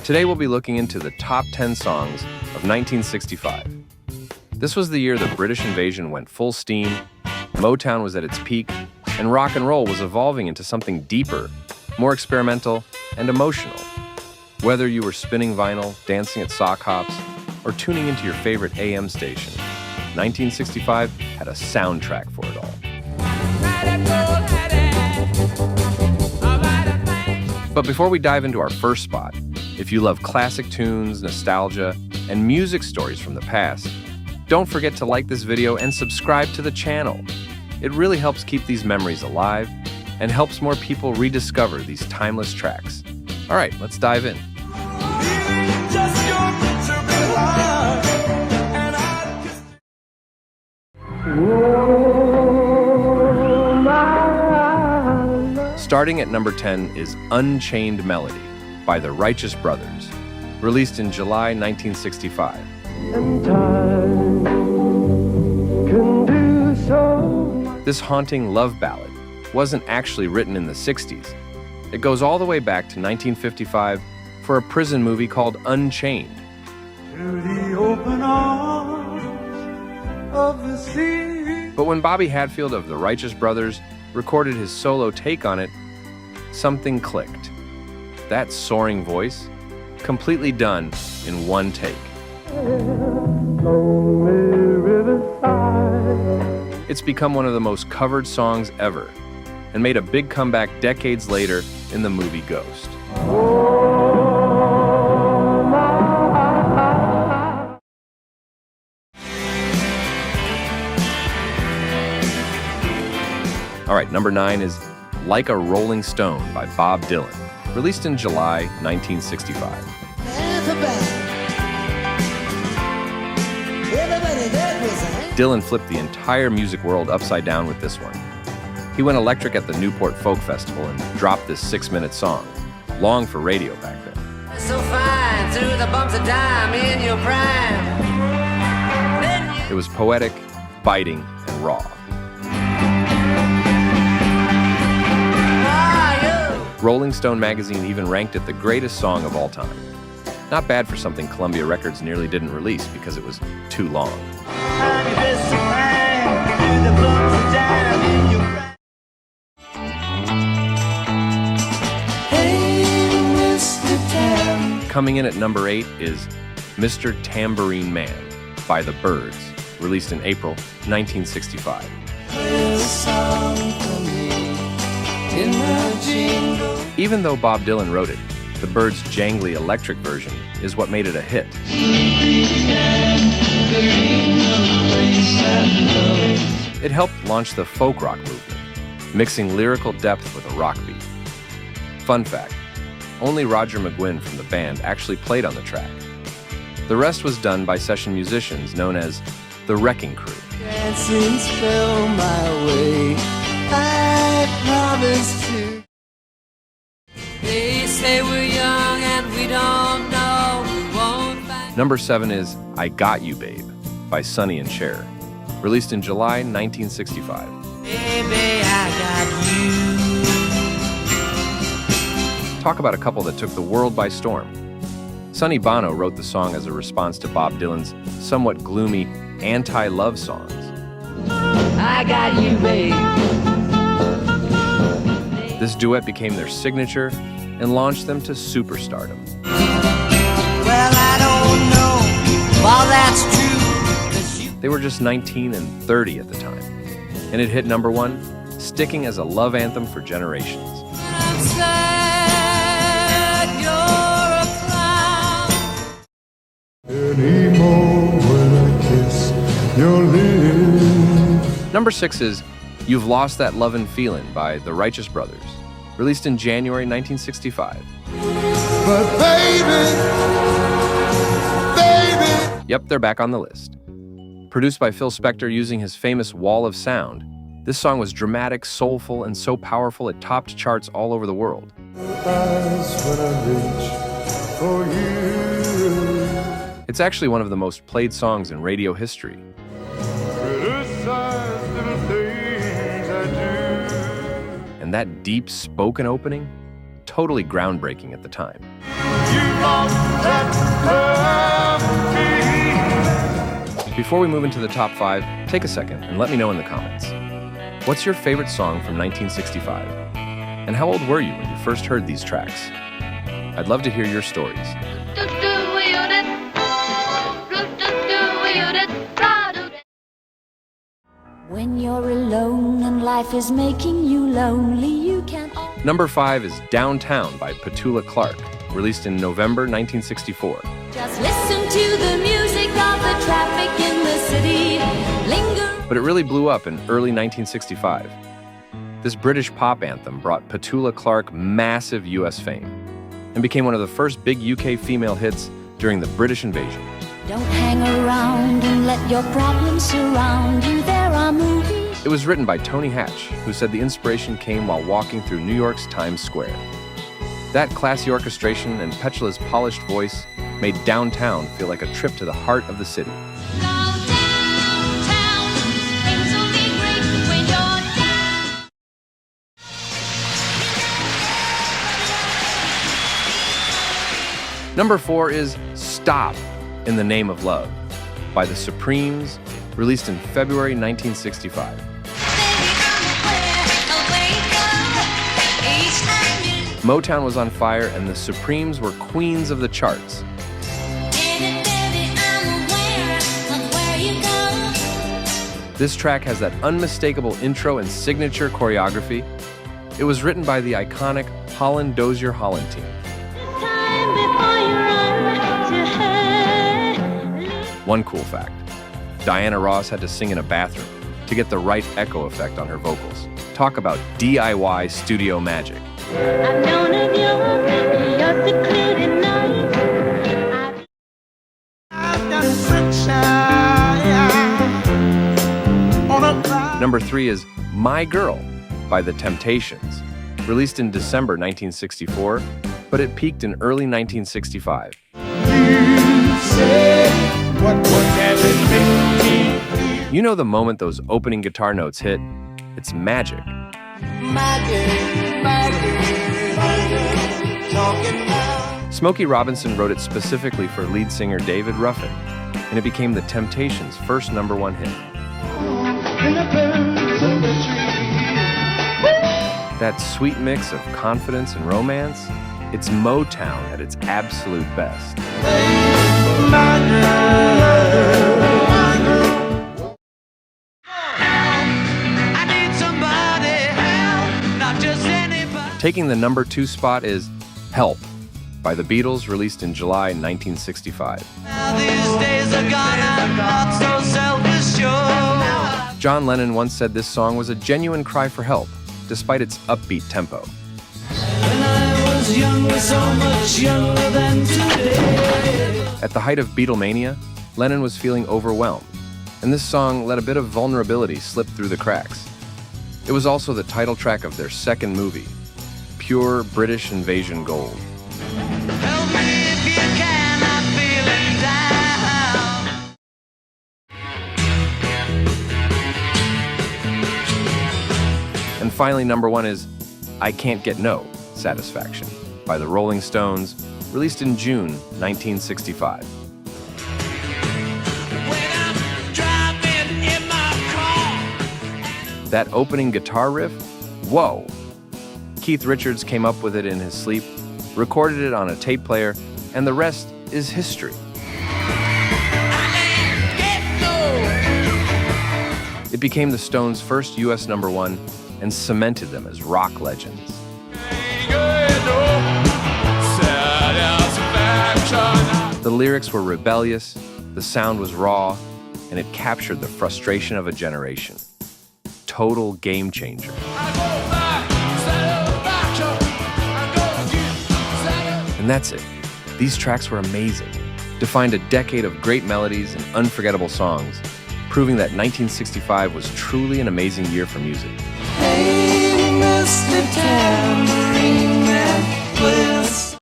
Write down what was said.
Today we'll be looking into the top 10 songs of 1965. This was the year the British invasion went full steam, Motown was at its peak, and rock and roll was evolving into something deeper, more experimental, and emotional. Whether you were spinning vinyl, dancing at sock hops, or tuning into your favorite AM station, 1965 had a soundtrack for it all. But before we dive into our first spot, if you love classic tunes, nostalgia, and music stories from the past, don't forget to like this video and subscribe to the channel. It really helps keep these memories alive and helps more people rediscover these timeless tracks. All right, let's dive in. Starting at number 10 is Unchained Melody by the Righteous Brothers, released in July 1965. This haunting love ballad wasn't actually written in the 60s. It goes all the way back to 1955 for a prison movie called Unchained. To the open arms of the sea. But when Bobby Hatfield of the Righteous Brothers recorded his solo take on it, something clicked. That soaring voice, completely done in one take. It's become one of the most covered songs ever and made a big comeback decades later in the movie Ghost. All right, number 9 is Like a Rolling Stone by Bob Dylan, released in July 1965. Dylan flipped the entire music world upside down with this one. He went electric at the Newport Folk Festival and dropped this 6-minute song, long for radio back then. So fine, through the bumps of dime in your prime. It was poetic, biting, and raw. Rolling Stone magazine even ranked it the greatest song of all time. Not bad for something Columbia Records nearly didn't release because it was too long. Coming in at number 8 is Mr. Tambourine Man by the Byrds, released in April 1965. Even though Bob Dylan wrote it, the Byrds' jangly electric version is what made it a hit. It helped launch the folk rock movement, mixing lyrical depth with a rock beat. Fun fact, only Roger McGuinn from the band actually played on the track. The rest was done by session musicians known as the Wrecking Crew. They say we're young and we don't know we won't find. Number 7 is I Got You, Babe by Sonny and Cher, released in July 1965. Baby, I got you. Talk about a couple that took the world by storm. Sonny Bono wrote the song as a response to Bob Dylan's somewhat gloomy anti-love songs. I got you, babe. This duet became their signature and launched them to superstardom. Well, I don't know while that's true. They were just 19 and 30 at the time, and it hit number 1, sticking as a love anthem for generations. I'm sad, you're a clown. Anymore when I kiss your lips. Number 6 is You've Lost That Lovin' Feelin' by the Righteous Brothers, released in January 1965. But baby. Yep, they're back on the list. Produced by Phil Spector using his famous wall of sound, this song was dramatic, soulful, and so powerful it topped charts all over the world. It's actually one of the most played songs in radio history. And that deep spoken opening totally groundbreaking at the time. Before we move into the top 5, take a second and let me know in the comments. What's your favorite song from 1965? And how old were you when you first heard these tracks? I'd love to hear your stories. When you're alone and life is making you lonely, you can't... Number 5 is Downtown by Petula Clark, released in November 1964. Just listen to the music of the traffic in the city. Linger. But it really blew up in early 1965. This British pop anthem brought Petula Clark massive US fame and became one of the first big UK female hits during the British invasion. Don't hang around and let your problems surround you. There are movies. It was written by Tony Hatch, who said the inspiration came while walking through New York's Times Square. That classy orchestration and Petula's polished voice made Downtown feel like a trip to the heart of the city. Number 4 is Stop in the Name of Love by the Supremes, released in February 1965. Motown was on fire and the Supremes were queens of the charts. This track has that unmistakable intro and signature choreography. It was written by the iconic Holland Dozier Holland team. One cool fact, Diana Ross had to sing in a bathroom to get the right echo effect on her vocals. Talk about DIY studio magic. Number 3 is My Girl by The Temptations, released in December 1964, but it peaked in early 1965. You know the moment those opening guitar notes hit? It's magic. Smokey Robinson wrote it specifically for lead singer David Ruffin, and it became The Temptations' first #1 hit. That sweet mix of confidence and romance, it's Motown at its absolute best. Taking the #2 spot is Help by the Beatles, released in July 1965. John Lennon once said this song was a genuine cry for help, despite its upbeat tempo. At the height of Beatlemania, Lennon was feeling overwhelmed, and this song let a bit of vulnerability slip through the cracks. It was also the title track of their second movie, Pure British Invasion Gold. Help me if you can, I'm feeling down. And finally, #1 is I Can't Get No Satisfaction by the Rolling Stones, released in June 1965. That opening guitar riff, whoa! Keith Richards came up with it in his sleep, recorded it on a tape player, and the rest is history. It became the Stones' first US #1 and cemented them as rock legends. The lyrics were rebellious, the sound was raw, and it captured the frustration of a generation. Total game changer. And that's it. These tracks were amazing. Defined a decade of great melodies and unforgettable songs, proving that 1965 was truly an amazing year for music. Hey, Mr. Tambourine